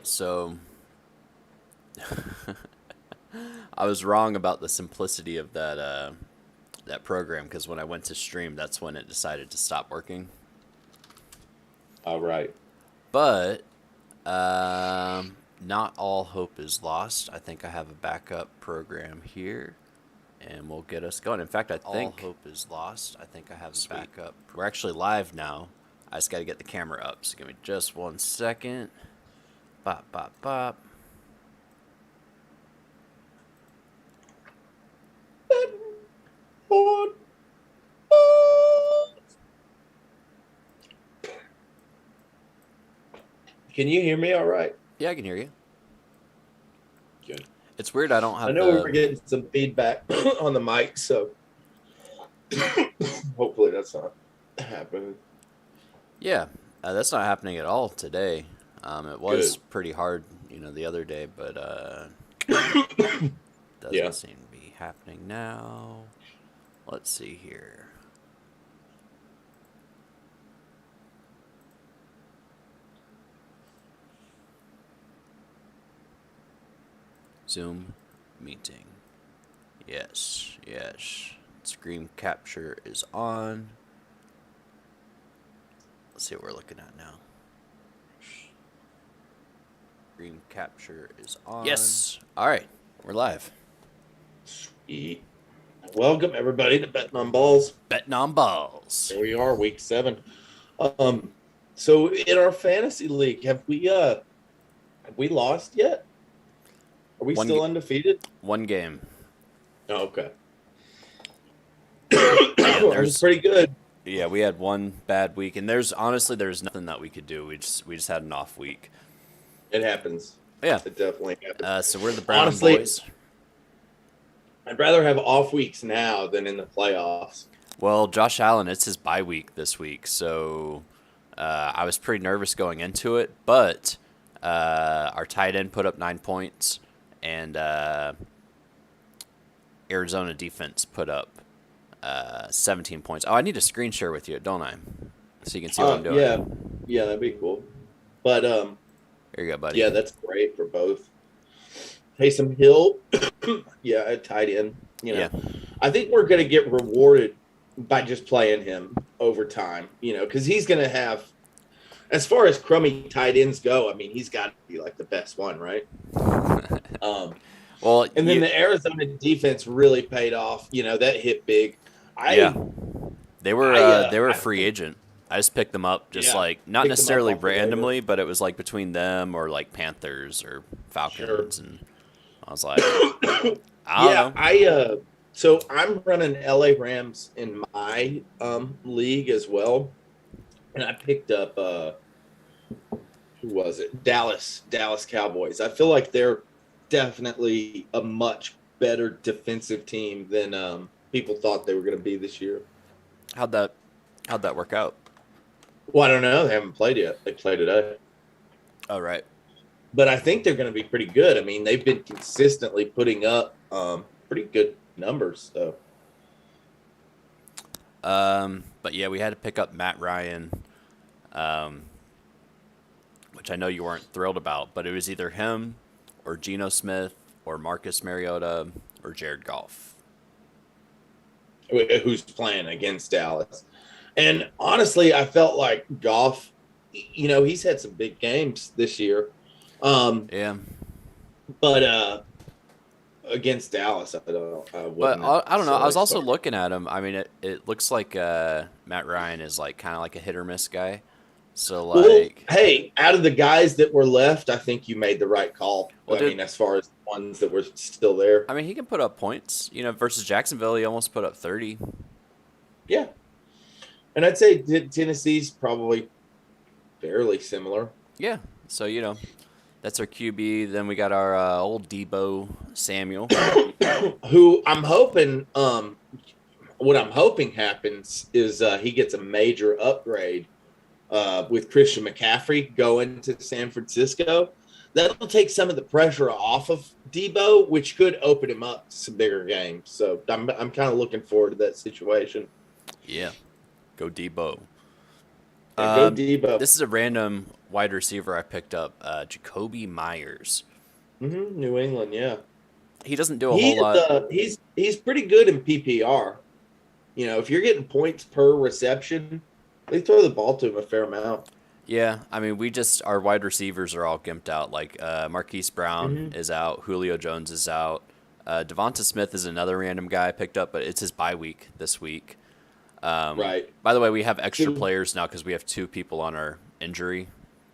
So I was wrong about the simplicity of that program because when I went to stream, that's when it decided to stop working. All right. But not all hope is lost. I think I have a backup program here, and we'll get us going. In fact, I think all hope is lost. I think I have a backup. We're actually live now. I just got to get the camera up. So give me just 1 second. Bop, bop, bop. Can you hear me all right? Yeah, I can hear you. Good. It's weird. I don't have. I know we were getting some feedback on the mic, so hopefully that's not happening. Yeah, that's not happening at all today. It was pretty hard, the other day, but doesn't seem to be happening now. Let's see here. Zoom meeting. Yes. Screen capture is on. Let's see what we're looking at now. Screen capture is on. Yes. All right. We're live. Sweet. Welcome everybody to Betting on Balls. Betting on Balls. Here we are, week 7. So in our fantasy league, have we lost yet? Are we still undefeated? One game. Oh, okay. There's pretty good. Yeah, we had one bad week, and there's nothing that we could do. We just had an off week. It happens. Yeah, it definitely happens. So we're the Brown boys. I'd rather have off weeks now than in the playoffs. Well, Josh Allen, it's his bye week this week, so I was pretty nervous going into it, but our tight end put up 9 points, and Arizona defense put up 17 points. Oh, I need a screen share with you, don't I? So you can see what I'm doing. Yeah, that'd be cool. But there you go, buddy. Yeah, that's great for both. Taysom Hill, a tight end. I think we're going to get rewarded by just playing him over time. Because he's going to have, as far as crummy tight ends go, I mean, he's got to be like the best one, right? Well, and then the Arizona defense really paid off. That hit big. They were a free agent. I just picked them up, not necessarily randomly, but it was like between them or like Panthers or Falcons, and I was like, I don't know. So I'm running LA Rams in my league as well, and I picked up who was it? Dallas Cowboys. I feel like they're definitely a much better defensive team than people thought they were going to be this year. How'd that work out? Well, I don't know. They haven't played yet. They play today. Oh, right. But I think they're going to be pretty good. I mean, they've been consistently putting up pretty good numbers. So. But yeah, we had to pick up Matt Ryan, which I know you weren't thrilled about, but it was either him or Geno Smith or Marcus Mariota or Jared Goff. Who's playing against Dallas. And honestly, I felt like Goff, he's had some big games this year. Yeah. But against Dallas, I don't know. I was also looking at him. I mean, it looks like Matt Ryan is like kind of like a hit or miss guy. So hey, out of the guys that were left, I think you made the right call. Well, I mean, as far as the ones that were still there. I mean, he can put up points. Versus Jacksonville, he almost put up 30. Yeah. And I'd say Tennessee's probably fairly similar. Yeah. So, that's our QB. Then we got our old Deebo Samuel. Who I'm hoping, what I'm hoping happens is he gets a major upgrade with Christian McCaffrey going to San Francisco. That'll take some of the pressure off of Deebo, which could open him up to some bigger games. So I'm kind of looking forward to that situation. Yeah. Go Deebo. Go Deebo. This is a random wide receiver I picked up, Jacoby Myers. New England, yeah. He doesn't do a whole lot. He's pretty good in PPR. You know, if you're getting points per reception, they throw the ball to him a fair amount. Yeah, I mean, our wide receivers are all gimped out. Like Marquise Brown Mm-hmm. is out, Julio Jones is out. Devonta Smith is another random guy I picked up, but it's his bye week this week. Right. By the way, we have extra players now because we have 2 people on our injury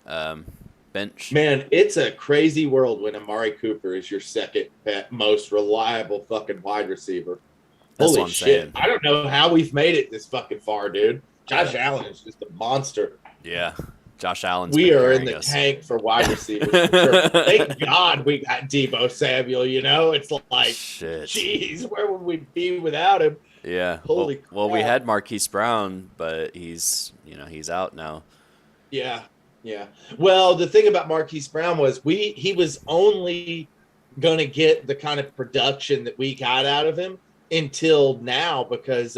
bench. Man, it's a crazy world when Amari Cooper is your second most reliable fucking wide receiver. That's Holy shit. saying. I don't know how we've made it this fucking far, dude. Josh Allen is just a monster. Yeah, Josh Allen's We been are in carrying the us. tank for wide receivers. For sure. Thank God we got Deebo Samuel, you know? It's like, Shit. jeez, where would we be without him? Yeah. Holy crap. Well, we had Marquise Brown, but he's out now. Yeah, yeah. Well, the thing about Marquise Brown was he was only going to get the kind of production that we got out of him until now because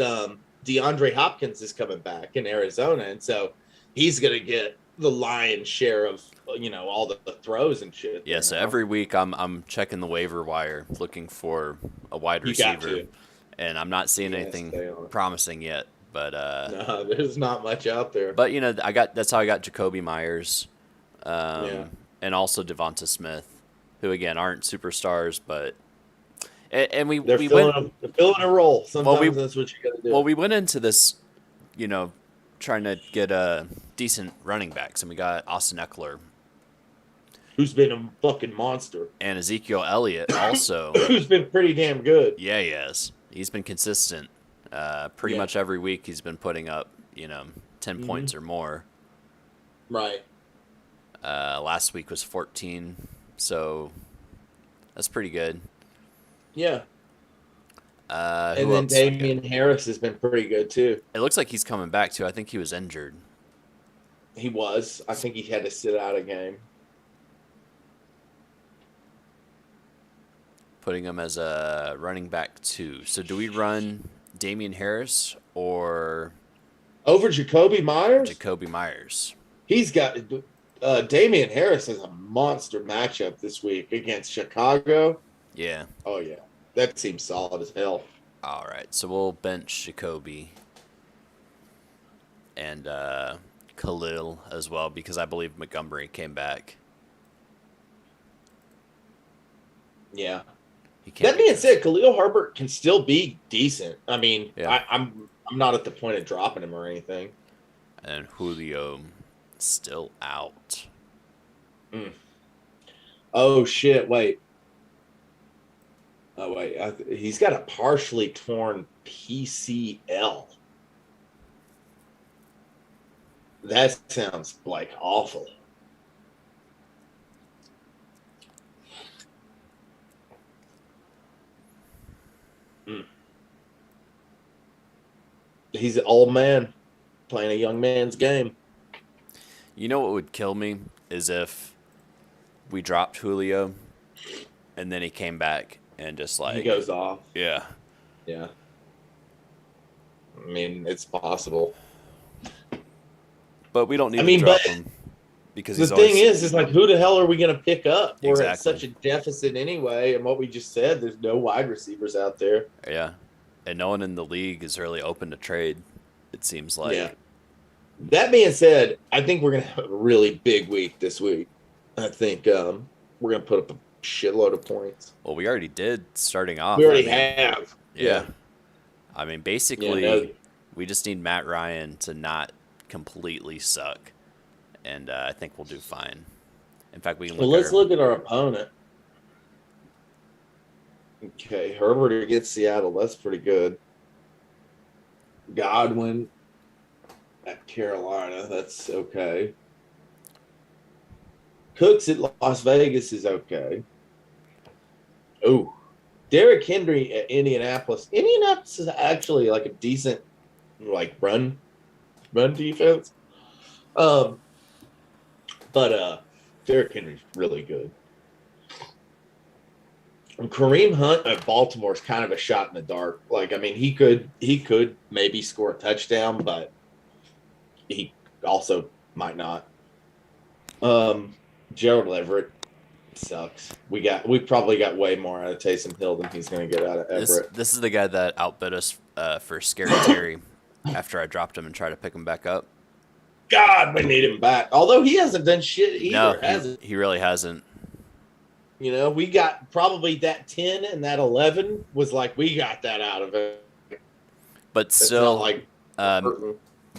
DeAndre Hopkins is coming back in Arizona, and so he's going to get the lion's share of all the throws and shit. Yeah. So every week I'm checking the waiver wire looking for a wide receiver, and I'm not seeing anything promising yet. But no, there's not much out there. But that's how I got Jacoby Myers, and also Devonta Smith, who again aren't superstars, but they're filling a role. Sometimes that's what you got to do. Well, we went into this, trying to get decent running backs, and we got Austin Eckler, who's been a fucking monster, and Ezekiel Elliott also, who's been pretty damn good. Yeah, he has. He's been consistent. Pretty much every week he's been putting up, 10 points or more. Right. Last week was 14, so that's pretty good. Yeah. And then Damian Harris has been pretty good too. It looks like he's coming back too. I think he was injured. He was. I think he had to sit out a game. Putting him as a running back 2. So do we run Damian Harris or over Jacoby Myers? Jacoby Myers. He's got Damian Harris has a monster matchup this week against Chicago. Yeah. Oh yeah, that seems solid as hell. All right, so we'll bench Jacoby and Khalil as well because I believe Montgomery came back. Yeah. That being said, Khalil Herbert can still be decent. I mean, yeah. I'm not at the point of dropping him or anything. And Julio still out. Oh shit! Wait. Oh wait, he's got a partially torn PCL. That sounds like awful. He's an old man playing a young man's game. You know what would kill me is if we dropped Julio and then he came back and just like... He goes off. Yeah. Yeah. I mean, it's possible. But we don't need to drop him. Because the thing is like, who the hell are we going to pick up? We're exactly. at such a deficit anyway. And what we just said, there's no wide receivers out there. Yeah. And no one in the league is really open to trade, it seems like. Yeah. That being said, I think we're going to have a really big week this week. I think we're going to put up a shitload of points. Well, we already did starting off. We already have. Yeah. I mean, basically, we just need Matt Ryan to not completely suck. And I think we'll do fine. In fact, we can let's look at our opponent. Okay, Herbert against Seattle. That's pretty good. Godwin at Carolina. That's okay. Cooks at Las Vegas is okay. Oh, Derrick Henry at Indianapolis. Indianapolis is actually like a decent, like run defense. But Derrick Henry's really good. And Kareem Hunt at Baltimore is kind of a shot in the dark. Like, I mean, he could maybe score a touchdown, but he also might not. Um, Gerald Everett sucks. We probably got way more out of Taysom Hill than he's going to get out of This Everett. this is the guy that outbid us for Scary Terry after I dropped him and tried to pick him back up. God, we need him back. Although he hasn't done shit No, either, has he? he really hasn't. You know, we got probably that 10 and that 11 was like we got that out of it. But It's still, not like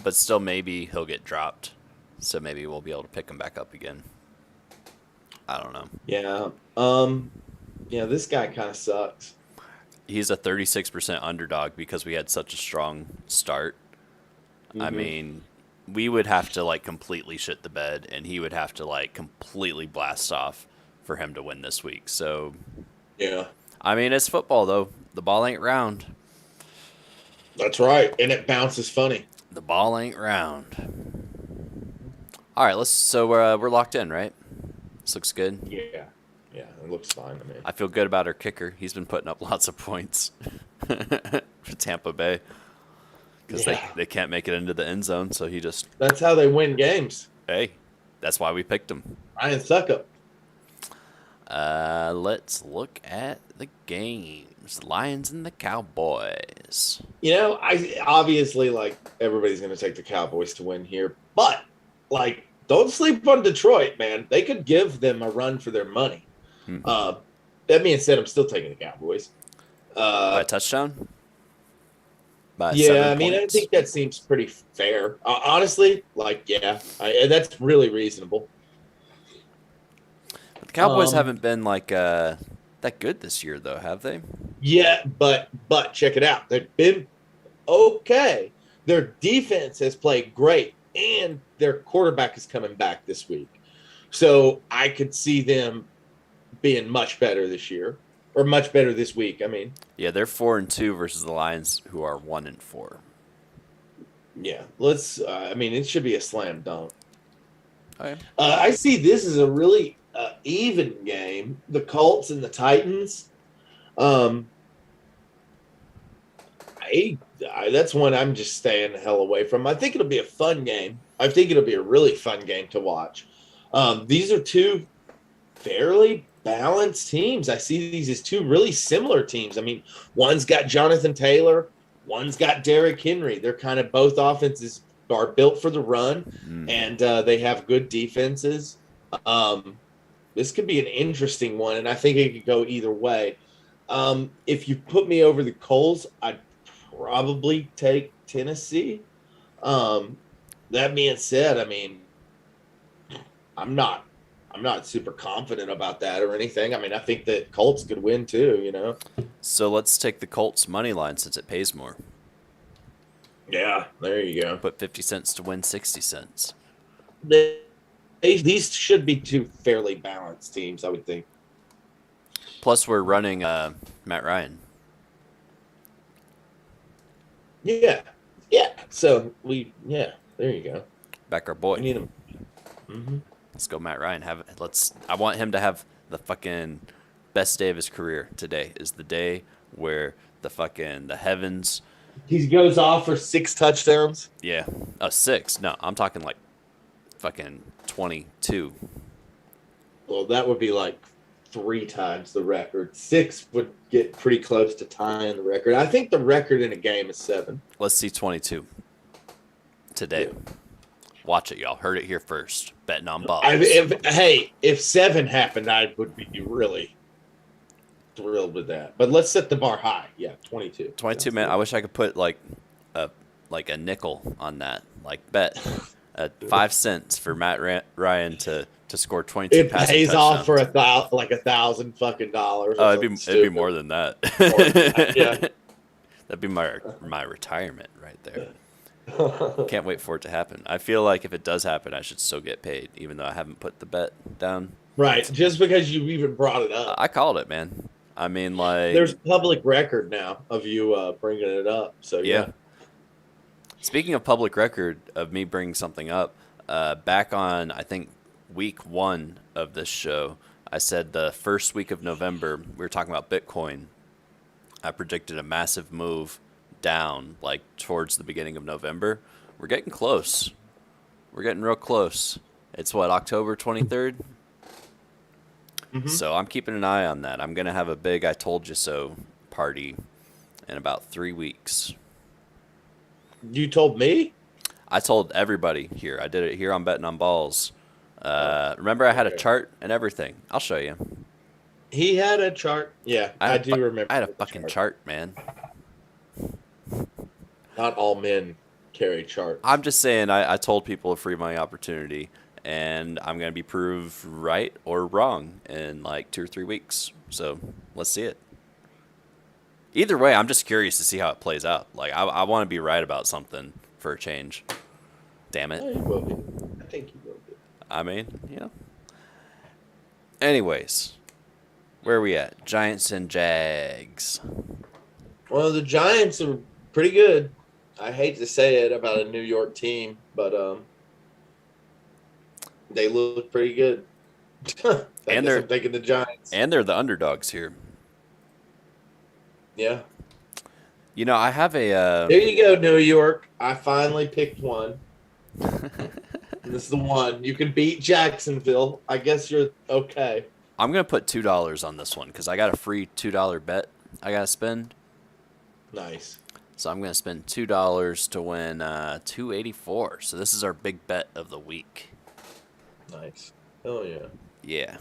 but still, maybe he'll get dropped. So maybe we'll be able to pick him back up again. I don't know. yeah. Yeah, this guy kind of sucks. He's a 36% underdog because we had such a strong start. I mean, we would have to like completely shit the bed, and he would have to like completely blast off for him to win this week. So, Yeah. I mean, it's football though. The ball ain't round. That's right. And it bounces funny. The ball ain't round. All right, so we're locked in, right? This looks good. Yeah. Yeah, it looks fine to me. I feel good about our kicker. He's been putting up lots of points for Tampa Bay because they can't make it into the end zone. So he just That's how they win games. hey, that's why we picked him. Ryan Suckup. Let's look at the games. Lions and the Cowboys. You know, I obviously like everybody's going to take the Cowboys to win here, but like don't sleep on Detroit, man. They could give them a run for their money. That being said, I'm still taking the Cowboys. By a touchdown? By Yeah, 7 I mean, points? I think that seems pretty fair. Honestly, like, yeah, that's really reasonable. The Cowboys haven't been like that good this year, though, have they? Yeah, but check it out. They've been okay. Their defense has played great, and their quarterback is coming back this week. So I could see them being much better this year, or much better this week. I mean, Yeah, they're 4-2 versus the Lions, who are 1-4. yeah. Let's. I mean, it should be a slam dunk. Okay. I see this as a really even game. The Colts and the Titans. That's one I'm just staying the hell away from. I think it'll be a fun game. I think it'll be a really fun game to watch. These are two fairly balanced teams. I see these as two really similar teams. I mean, one's got Jonathan Taylor, one's got Derrick Henry. They're kind of both offenses are built for the run, and they have good defenses. This could be an interesting one, and I think it could go either way. If you put me over the Colts, I'd probably take Tennessee. That being said, I mean, I'm not super confident about that or anything. I mean, I think that Colts could win too, you know. So let's take the Colts money line since it pays more. Yeah, there you go. Put 50 cents to win 60 cents. These should be two fairly balanced teams, I would think. Plus, we're running Matt Ryan. Yeah. So there you go. Back our boy. We need him. Mm-hmm. Let's go, Matt Ryan. I want him to have the fucking best day of his career. Today is the day where the heavens. He goes off for 6 touchdowns. Yeah, 6. No, I'm talking like fucking 22. Well, that would be like 3 times the record. 6 would get pretty close to tying the record. I think the record in a game is 7. Let's see 22 today. Yeah. Watch it, y'all. Heard it here first. Betting on balls. If 7 happened, I would be really thrilled with that. But let's set the bar high. Yeah, 22. 22, man. I wish I could put like a nickel on that. Like bet 5 cents for Matt Ryan to score 22 it passing pays touchdowns. off for $1,000 fucking dollars. Oh, it'd be more than that. Yeah. That'd be my retirement right there. Can't wait for it to happen. I feel like if it does happen, I should still get paid, even though I haven't put the bet down. Right, just because you even brought it up. I called it, man. I mean, like, there's public record now of you bringing it up. So yeah. Speaking of public record of me bringing something up, back on I think week 1 of this show, I said the first week of November we were talking about Bitcoin. I predicted a massive move down, like towards the beginning of November. We're getting close. We're getting real close. It's what, October 23rd? Mm-hmm. So I'm keeping an eye on that. I'm going to have a big I told you so party in about 3 weeks. You told me? I told everybody here. I did it here on Betting on Balls. Remember I had a chart and everything. I'll show you. He had a chart. Yeah, I do remember. I had a fucking chart, man. Not all men carry charts. I'm just saying I told people a free money opportunity, and I'm going to be proved right or wrong in like 2 or 3 weeks. So let's see it. Either way, I'm just curious to see how it plays out. Like, I want to be right about something for a change. Damn it. Oh, you will be. I think you will be. I mean, yeah. Anyways, where are we at? Giants and Jags. Well, the Giants are pretty good. I hate to say it about a New York team, but they look pretty good. And they're I'm thinking the Giants. And they're the underdogs here. Yeah. You know, I have a. There you go, New York. I finally picked one. This is the one. You can beat Jacksonville. I guess you're okay. I'm going to put $2 on this one because I got a free $2 bet I got to spend. Nice. So I'm going to spend $2 to win $284. So this is our big bet of the week. Nice. Oh, yeah. Yeah,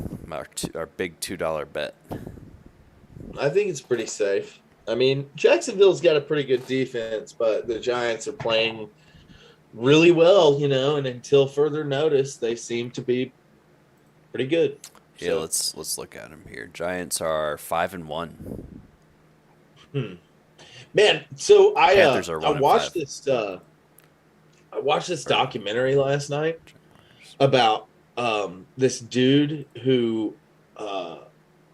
our big $2 bet. I think it's pretty safe. I mean, Jacksonville's got a pretty good defense, but the Giants are playing really well, you know, and until further notice, they seem to be pretty good. Yeah, so, let's look at them here. Giants are 5-1. Man, so I watched 5. this. I watched this documentary last night about this dude who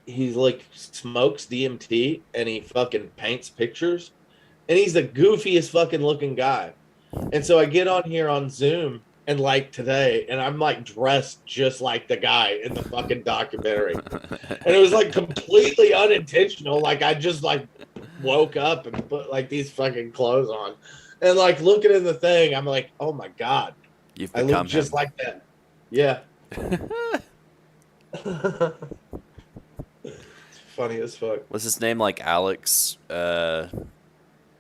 he's like smokes DMT and he fucking paints pictures, and he's the goofiest fucking looking guy. And so I get on here on Zoom and like today, and I'm like dressed just like the guy in the fucking documentary, and it was like completely unintentional. Like I just like woke up and put like these fucking clothes on, and like looking in the thing, I'm like, oh my god, I look just like that. Yeah. It's funny as fuck. What's his name? Like Alex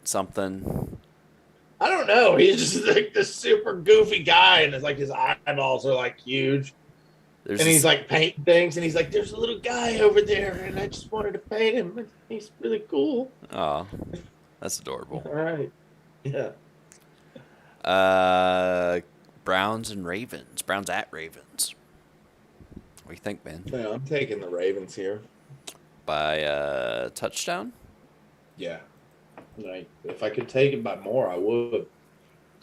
something? I don't know. He's just like this super goofy guy, and it's like his eyeballs are like huge. And he's like painting things, and he's like, there's a little guy over there, and I just wanted to paint him. And he's really cool. Oh, that's adorable. All right. Yeah. Browns and Ravens. Browns at Ravens. What do you think, man? Yeah, I'm taking the Ravens here. By touchdown? Yeah. Like, if I could take it by more, I would.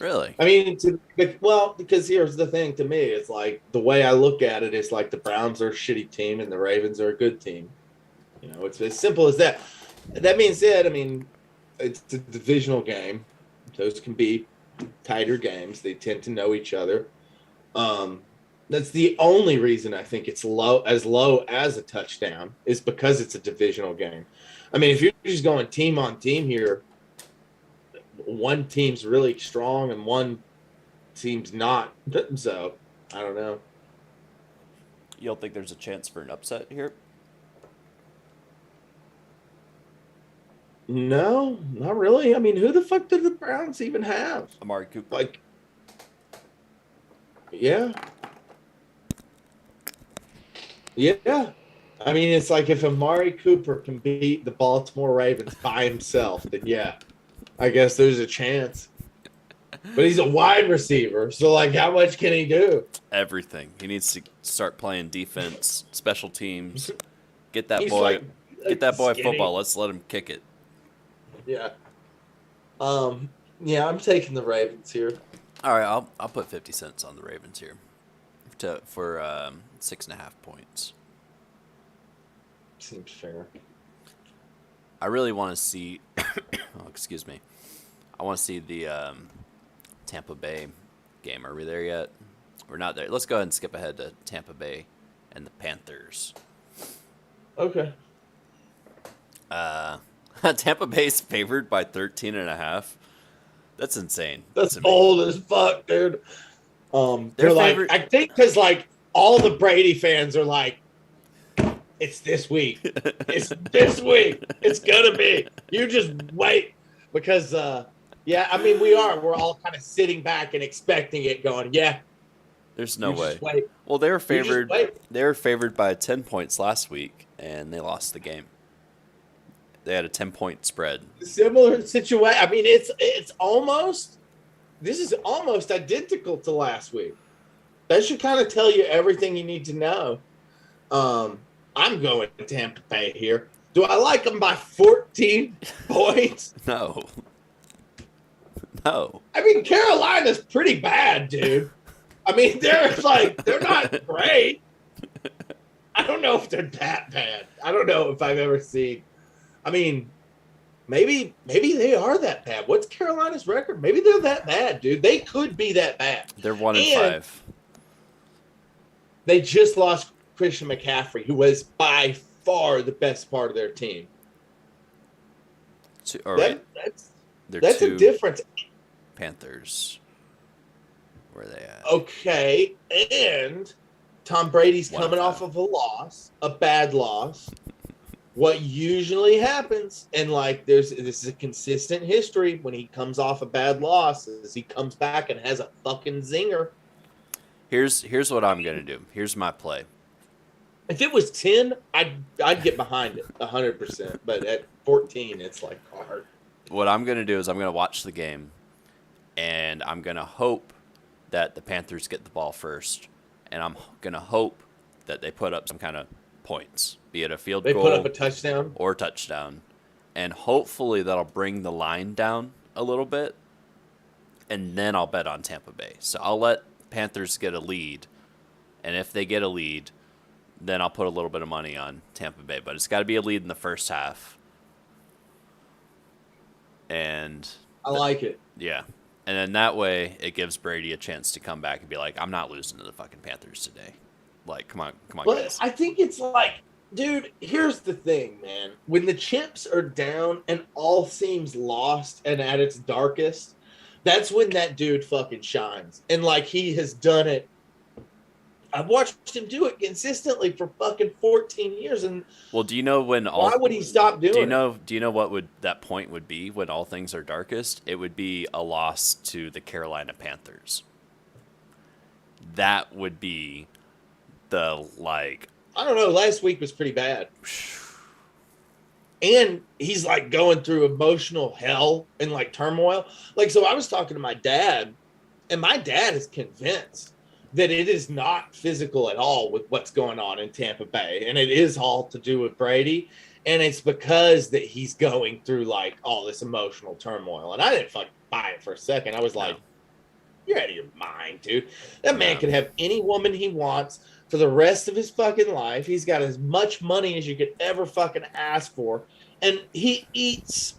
Really? I mean, because here's the thing to me. It's like the way I look at it is like the Browns are a shitty team and the Ravens are a good team. You know, it's as simple as that. That being said, I mean, it's a divisional game. Those can be tighter games. They tend to know each other. That's the only reason I think it's low as a touchdown is because it's a divisional game. I mean, if you're just going team on team here, one team's really strong and one team's not. So, I don't know. You don't think there's a chance for an upset here? No, not really. I mean, who the fuck did the Browns even have? Amari Cooper. Like, yeah. Yeah. I mean, it's like if Amari Cooper can beat the Baltimore Ravens by himself, then yeah, I guess there's a chance. But he's a wide receiver, so like, how much can he do? Everything. He needs to start playing defense, special teams. Get that boy football. Let's let him kick it. Yeah. Yeah, I'm taking the Ravens here. All right, I'll put 50 cents on the Ravens here for 6.5 points. Seems fair. I really want to see. Oh, excuse me. I want to see the Tampa Bay game. Are we there yet? We're not there. Let's go ahead and skip ahead to Tampa Bay and the Panthers. Okay. Tampa Bay's favored by 13.5. That's insane. That's old as fuck, dude. They're like, I think because like all the Brady fans are like, it's this week. It's this week. It's gonna be. You just wait because yeah, I mean we're all kind of sitting back and expecting it, going, yeah. There's no way. Well, they were favored. They were favored by 10 points last week, and they lost the game. They had a 10-point spread. Similar situation. I mean, it's almost. This is almost identical to last week. That should kind of tell you everything you need to know. I'm going to Tampa Bay here. Do I like them by 14 points? No. No. I mean, Carolina's pretty bad, dude. I mean, they're not great. I don't know if they're that bad. I don't know if I've ever seen. I mean, maybe they are that bad. What's Carolina's record? Maybe they're that bad, dude. They could be that bad. They're 1-5. They just lost Christian McCaffrey, who was by far the best part of their team. That's a difference. Panthers. Where are they at? Okay, and Tom Brady's coming off of a bad loss. What usually happens, and like this is a consistent history when he comes off a bad loss, is he comes back and has a fucking zinger. Here's what I'm gonna do. Here's my play. If it was 10, I'd get behind it 100%. But at 14, it's like hard. What I'm gonna do is I'm gonna watch the game, and I'm gonna hope that the Panthers get the ball first, and I'm gonna hope that they put up some kind of points, be it a field goal, they put up a touchdown or touchdown, and hopefully that'll bring the line down a little bit, and then I'll bet on Tampa Bay. So I'll let Panthers get a lead, and if they get a lead, then I'll put a little bit of money on Tampa Bay, but it's got to be a lead in the first half. And I like it. Yeah. And then that way it gives Brady a chance to come back and be like, I'm not losing to the fucking Panthers today. Like, come on, but guys. I think it's like, dude, here's the thing, man. When the chips are down and all seems lost and at its darkest, that's when that dude fucking shines. And like he has done it. I've watched him do it consistently for fucking 14 years. And well, do you know when why would he stop doing it? Do you know what would that point would be when all things are darkest? It would be a loss to the Carolina Panthers. That would be the like. I don't know. Last week was pretty bad. And he's like going through emotional hell and like turmoil. Like, so I was talking to my dad, and my dad is convinced that it is not physical at all with what's going on in Tampa Bay. And it is all to do with Brady. And it's because that he's going through like all this emotional turmoil. And I didn't fucking buy it for a second. I was like, you're out of your mind, dude. That man can have any woman he wants for the rest of his fucking life. He's got as much money as you could ever fucking ask for. And he eats,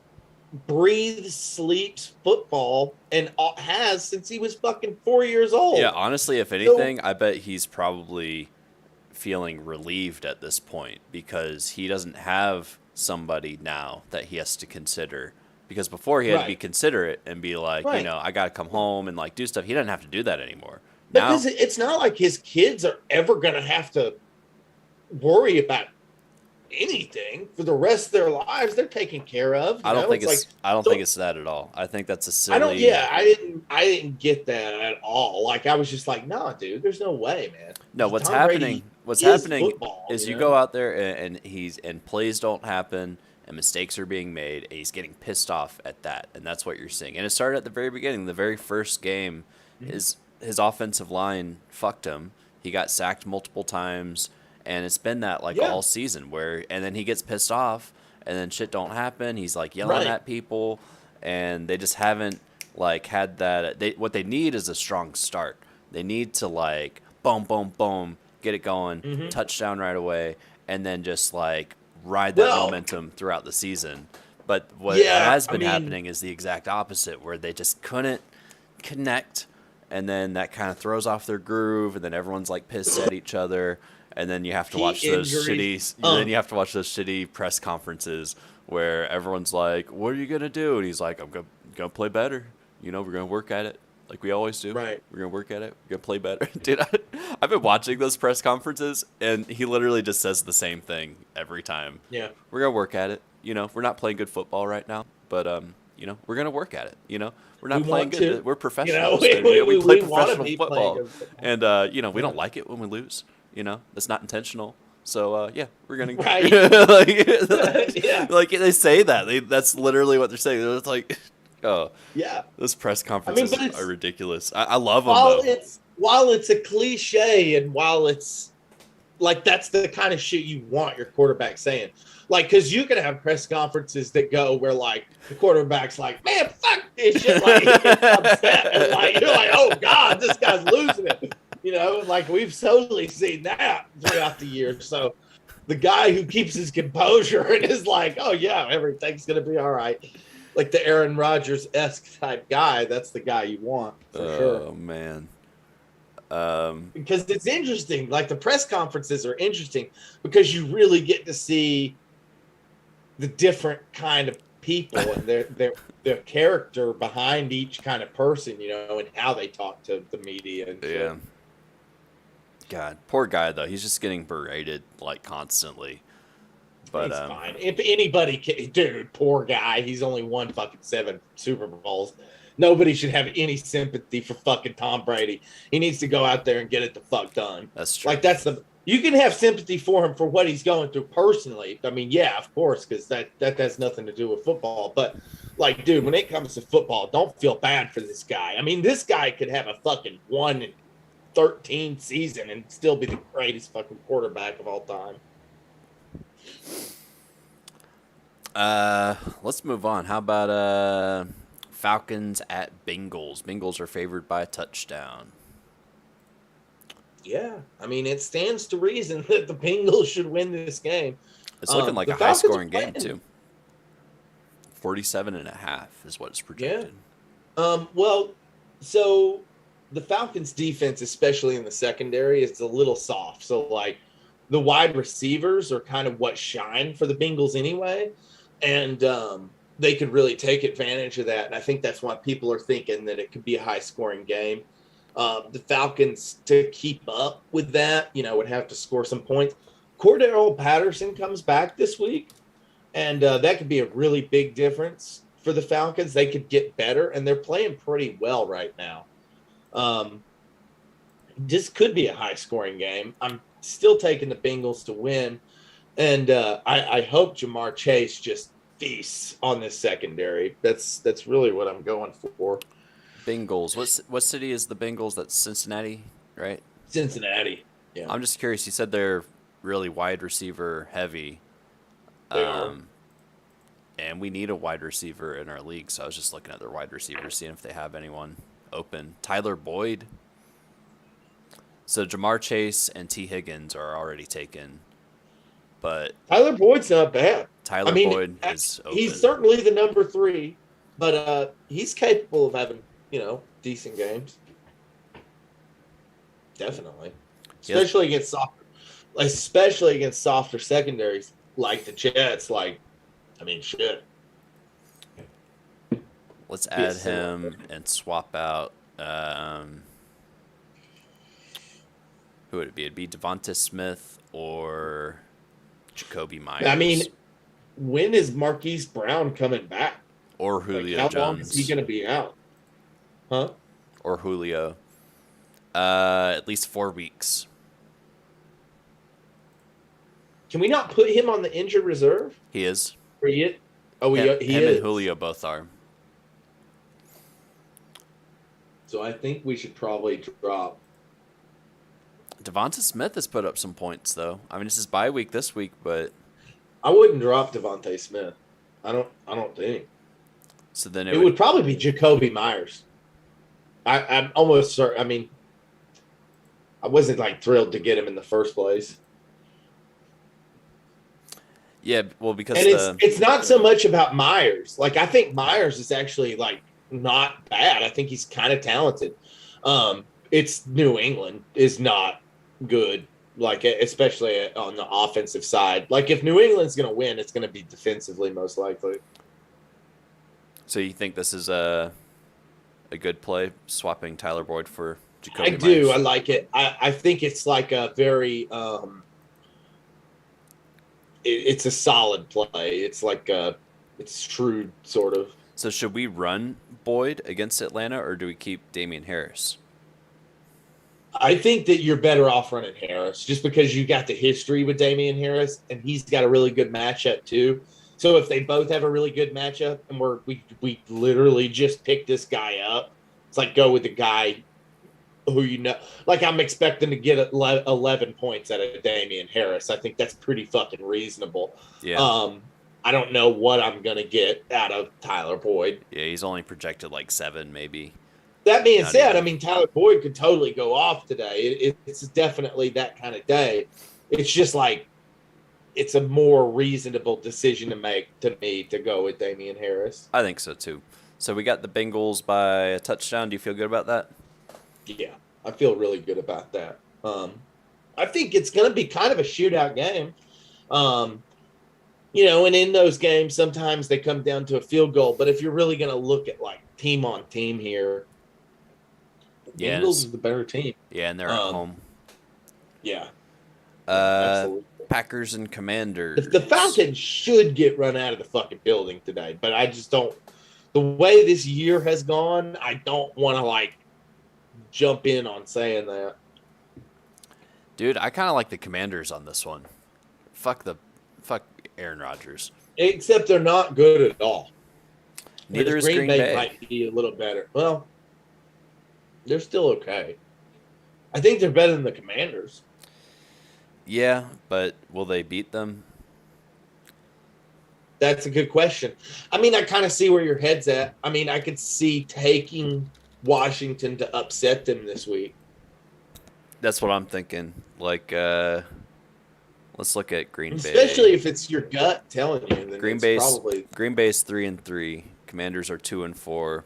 breathes, sleeps football, and has since he was fucking 4 years old. Yeah, honestly, if anything, I bet he's probably feeling relieved at this point because he doesn't have somebody now that he has to consider. Because before he had to be considerate and be like, you know, I got to come home and like do stuff. He doesn't have to do that anymore. Because it's not like his kids are ever going to have to worry about anything for the rest of their lives. They're taken care of. I don't think it's that at all. I think that's a silly. I didn't get that at all. Like I was just like, nah, dude, there's no way, man. No, what's happening is you go out there and plays don't happen and mistakes are being made and he's getting pissed off at that, and that's what you're seeing. And it started at the very beginning. The very first game, his offensive line fucked him. He got sacked multiple times. And it's been that all season and then he gets pissed off and then shit don't happen. He's like yelling at people and they just haven't like had that. What they need is a strong start. They need to like boom, boom, boom, get it going, touchdown right away, and then just like ride that momentum throughout the season. But what has been happening is the exact opposite, where they just couldn't connect, and then that kind of throws off their groove, and then everyone's like pissed at each other. And then you have to watch those shitty press conferences where everyone's like, "What are you gonna do?" And he's like, "I'm gonna play better. You know, we're gonna work at it." like we always do. Right. We're gonna work at it. We're gonna play better, dude. I've been watching those press conferences, and he literally just says the same thing every time. Yeah. We're gonna work at it. We're not playing good football right now, but we're gonna work at it. We're not playing good. We're professionals. We play professional football, and we don't like it when we lose. That's not intentional. So yeah, we're gonna right. yeah. Like they say that. That's literally what they're saying. It's like, oh yeah, those press conferences are ridiculous. I love them. While it's a cliche, and while it's like that's the kind of shit you want your quarterback saying. Like, because you can have press conferences that go where, like, the quarterback's like, man, fuck this shit. Like, he gets upset. And, like, you're like, oh, God, this guy's losing it. Like, we've totally seen that throughout the year. So the guy who keeps his composure and is like, oh, yeah, everything's going to be all right. Like the Aaron Rodgers-esque type guy, that's the guy you want, for sure. Oh, man. Because it's interesting. Like, the press conferences are interesting because you really get to see the different kind of people and their character behind each kind of person, and how they talk to the media and shit. Yeah. God, poor guy though. He's just getting berated like constantly. But he's fine. If anybody can, dude, poor guy. He's only won fucking 7 Super Bowls. Nobody should have any sympathy for fucking Tom Brady. He needs to go out there and get it the fuck done. That's true. Like you can have sympathy for him for what he's going through personally. I mean, yeah, of course, because that has nothing to do with football. But, like, dude, when it comes to football, don't feel bad for this guy. I mean, this guy could have a fucking 1-13 season and still be the greatest fucking quarterback of all time. Let's move on. How about Falcons at Bengals? Bengals are favored by a touchdown. Yeah, I mean, it stands to reason that the Bengals should win this game. It's looking like a high-scoring game, too. 47.5 is what it's projected. Yeah. Well, so the Falcons' defense, especially in the secondary, is a little soft. So, like, the wide receivers are kind of what shine for the Bengals anyway. And they could really take advantage of that. And I think that's why people are thinking that it could be a high-scoring game. The Falcons, to keep up with that, would have to score some points. Cordero Patterson comes back this week, and that could be a really big difference for the Falcons. They could get better, and they're playing pretty well right now. This could be a high-scoring game. I'm still taking the Bengals to win, and I hope Jamar Chase just feasts on this secondary. That's really what I'm going for. Bengals. What city is the Bengals? That's Cincinnati, right? Cincinnati. Yeah. I'm just curious. You said they're really wide receiver heavy. They are. And we need a wide receiver in our league, so I was just looking at their wide receivers, seeing if they have anyone open. Tyler Boyd. So Jamar Chase and T. Higgins are already taken. But Tyler Boyd's not bad. Boyd is open. He's certainly the number 3, but he's capable of having decent games. Definitely. Especially against softer secondaries like the Jets. Like, I mean, shit. Let's add him and swap out. Who would it be? It'd be Devonta Smith or Jacoby Myers. I mean, when is Marquise Brown coming back? Or Julio Jones. How long is he going to be out? Huh? Or Julio. At least 4 weeks. Can we not put him on the injured reserve? He is. He him is. And Julio both are. So I think we should probably drop. Devonta Smith has put up some points, though. I mean, it's his bye week this week, but I wouldn't drop Devonta Smith. I don't think. So then it would probably be Jacoby Myers. I'm almost certain. I mean, I wasn't thrilled to get him in the first place. Yeah, well, because it's not so much about Myers. Like, I think Myers is actually not bad. I think he's kind of talented. It's New England is not good. Especially on the offensive side. If New England's going to win, it's going to be defensively most likely. So you think this is a a good play, swapping Tyler Boyd for I Jacoby do. Myers? I like it. I think it's like a very it's a solid play. It's like it's shrewd sort of. So should we run Boyd against Atlanta, or do we keep Damian Harris? I think that you're better off running Harris just because you got the history with Damian Harris and he's got a really good matchup too. So if they both have a really good matchup and we literally just pick this guy up, it's like go with the guy who you know. Like I'm expecting to get 11 points out of Damian Harris. I think that's pretty fucking reasonable. Yeah. I don't know what I'm gonna get out of Tyler Boyd. Yeah, he's only projected like 7, maybe. That being Not said, even. I mean, Tyler Boyd could totally go off today. It's definitely that kind of day. It's just like it's a more reasonable decision to make to me to go with Damian Harris. I think so too. So we got the Bengals by a touchdown. Do you feel good about that? Yeah, I feel really good about that. I think it's going to be kind of a shootout game. And in those games, sometimes they come down to a field goal. But if you're really going to look at like team on team here, Yeah, Bengals is the better team. Yeah, and they're at home. Yeah. Absolutely. Packers and Commanders. The Falcons should get run out of the fucking building today, but I just don't. The way this year has gone, I don't want to like jump in on saying that. Dude, I kind of like the Commanders on this one. Fuck Aaron Rodgers. Except they're not good at all. Neither is Green Bay. Might be a little better. Well, they're still okay. I think they're better than the Commanders. Yeah, but will they beat them? That's a good question. I mean, I kind of see where your head's at. I mean, I could see taking Washington to upset them this week. That's what I'm thinking. Like, let's look at Green Bay. Especially if it's your gut telling you. Then Green Bay's 3-3. Commanders are 2-4.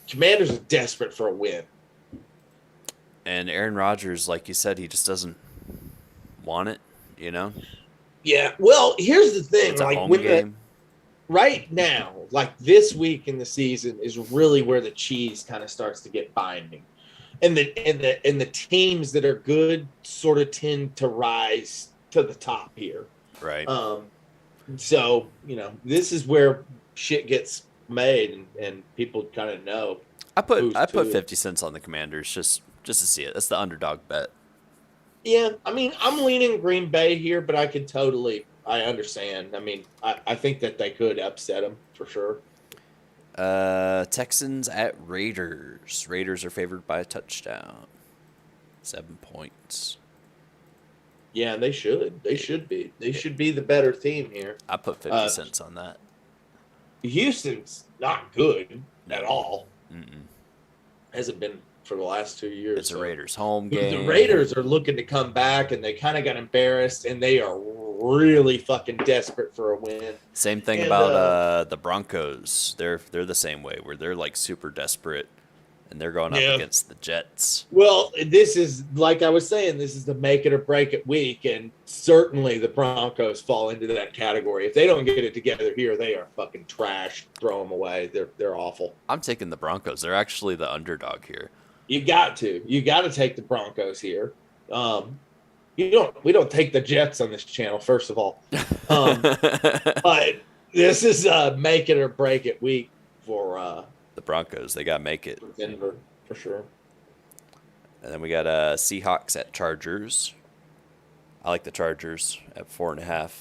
Commanders are desperate for a win. And Aaron Rodgers, like you said, he just doesn't want it, you know? Yeah. Well, here's the thing. It's a like home when game. Right now, like this week in the season is really where the cheese kind of starts to get binding. And the teams that are good sort of tend to rise to the top here. Right. So, this is where shit gets made and people kind of know. I put 50 cents on the Commanders just to see it. That's the underdog bet. Yeah, I mean, I'm leaning Green Bay here, but I understand. I mean, I think that they could upset them for sure. Texans at Raiders. Raiders are favored by a touchdown. 7 points. Yeah, they should. They should be. They should be the better team here. I put 50 cents on that. Houston's not good at all. Mm-mm. Hasn't been for the last 2 years. It's a Raiders home game. The Raiders are looking to come back, and they kind of got embarrassed, and they are really fucking desperate for a win. Same thing about the Broncos. They're the same way, where they're like super desperate, and they're going up against the Jets. Well, this is, like I was saying, this is the make it or break it week, and certainly the Broncos fall into that category. If they don't get it together here, they are fucking trash. Throw them away. They're awful. I'm taking the Broncos. They're actually the underdog here. You got to take the Broncos here. We don't take the Jets on this channel, first of all. But this is a make it or break it week for the Broncos. They got to make it. Denver, for sure. And then we got Seahawks at Chargers. I like the Chargers at 4.5.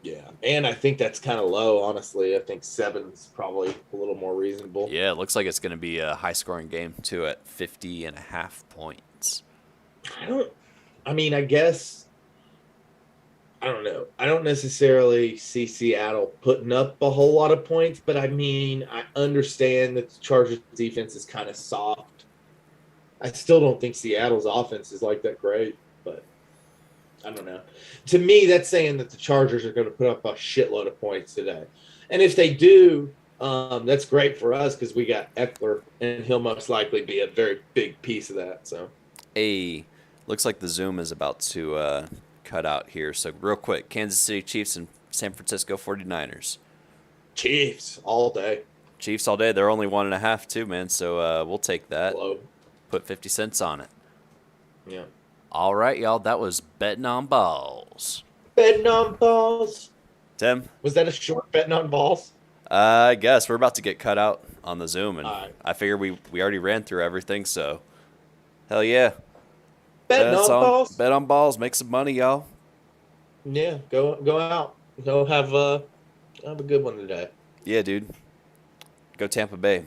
Yeah, and I think that's kind of low, honestly. I think 7's probably a little more reasonable. Yeah, it looks like it's going to be a high-scoring game, too, at 50.5 points. I guess, I don't know. I don't necessarily see Seattle putting up a whole lot of points, but I understand that the Chargers defense is kind of soft. I still don't think Seattle's offense is like that great, but I don't know. To me, that's saying that the Chargers are going to put up a shitload of points today. And if they do, that's great for us because we got Eckler, and he'll most likely be a very big piece of that. So, looks like the Zoom is about to cut out here. So real quick, Kansas City Chiefs and San Francisco 49ers. Chiefs all day. Chiefs all day. They're only 1.5 too, man. So we'll take that. Low. Put 50 cents on it. Yeah. All right, y'all. That was betting on balls. Betting on balls. Tim? Was that a short betting on balls? I guess we're about to get cut out on the Zoom, and right. I figure we already ran through everything, so hell yeah. Betting on balls. Bet on balls. Make some money, y'all. Yeah, go out. Go have a good one today. Yeah, dude. Go Tampa Bay.